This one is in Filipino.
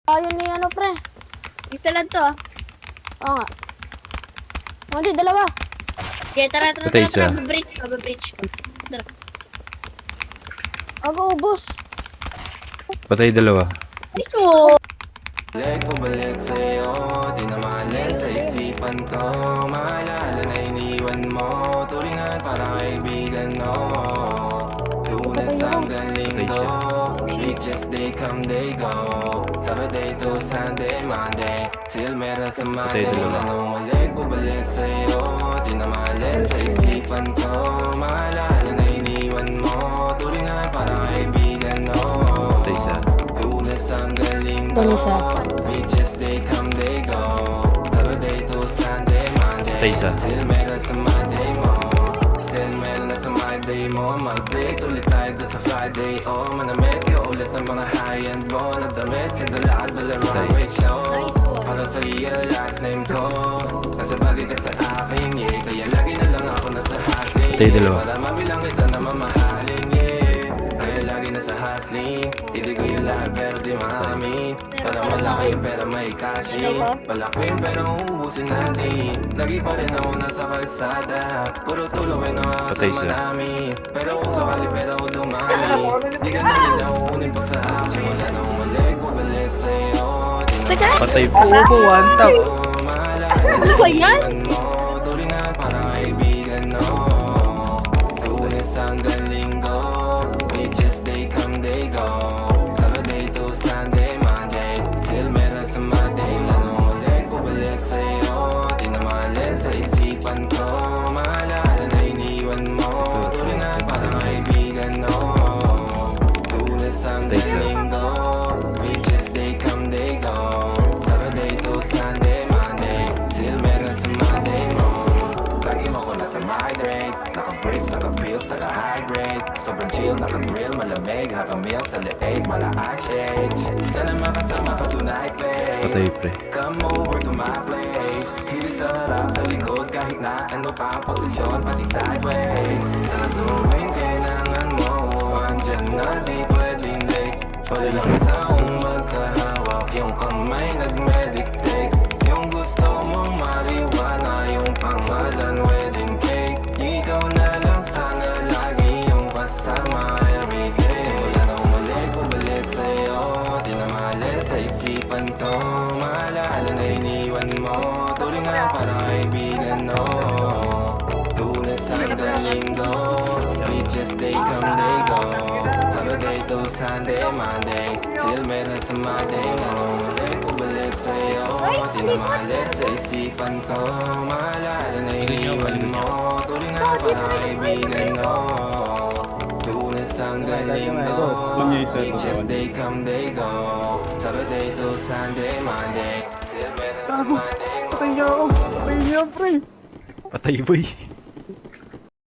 Ayun ni ano, pre. Isa lang to. Oo nga. Hindi, dalawa. Okay, tara. Patay isa. Mababridge. Tara. Ako, ubos. Patay dalawa. Iso! Balik sa'yo, di na mali sa isipan ko. Maalala na iniwan mo, turingan parang kaibigan mo. Lunes hanggang linggo, beaches they come they go. Saturday to Sunday, Monday, till meron sa Monday. Anong balik sa'yo, di na mali sa isipan ko. Maalala na iniwan mo, turingan parang kaibigan mo. Patay isa. Lunes hanggang linggo, Lunes, beaches they come they go. Saturday to Sunday, Monday, Patay isa. till meron sa Monday mo. Till meron na sa Monday mo. Mag-break ulit tayo dyan sa Friday. Oh, manamit ka ulit ng mga high-end mo. Nadamit ka dalad, wala runway show. Nice one. Para sa iyo last name ko, kasi bagay ka sa akin, yeah. Kaya lagi na lang ako nasa hustling, Patay dalawa. para mabilang kita na mamahalin, yeah. Kaya lagi nasa hustling, hindi ko yung lahat pero di maamin. Para malaki yung pera may cashin, malaki yung pera uubusin natin. Lagi pa rin ako nasa kalsada, puro tulawin ang Patay kasama siya. namin. Pero kung sakali pera ko dumami, di ka na nila uunin pa sa action. Wala na umalik, bumalik sa'yo. Patay po po, one tap. Ano ba yan? Turingan parang kaibigan, no. Lunes hanggang linggo, beaches they come they go. Saturday to Sunday, Monday, till meron sa Monday. Anong ulit, bumalik sa'yo, di na mali sa isipan ko. Maalala na iniwan mo, turingan parang kaibigan, no. Lunes hanggang linggo, beaches they come they go. Saturday to Sunday, Monday, till meron sa Monday mo. Lagi mo ko nasa migrate, naka-breaks, naka-pills, naka-hydrate. Sobrang chill, naka-grill, malamig, half a meal sa leeg, mala ice age. Sana makasama ka tonight, babe. Patay pre. Come over to my place. Hilig sa harap, sa likod, kahit na ano pa ang posisyon, pati sideways. Sa tuwing kailangan mo, andyan na di pwedeng late. Pwede lang saong magkahawak, yung kamay nag-meditate. Yung gusto mong mariwana, yung pangalan wedding cake. Ikaw na lang sana lagi yung kasama everyday. Simula na umalik, bumalik sa'yo, di na mali sa isipan ko. Maalala na iniwan mo, turingan parang kaibigan, no. Lunes hanggang linggo, beaches they come they go. Saturday to Sunday, Monday, till meron sa Monday. Anong ulit, bumalik sa'yo, di na mali sa isipan ko. Maalala na iniwan mo, turingan parang kaibigan, no. Lunes hanggang linggo, beaches they come they go. Saturday to Sunday, Monday, till meron sa Monday mo. Patay boy.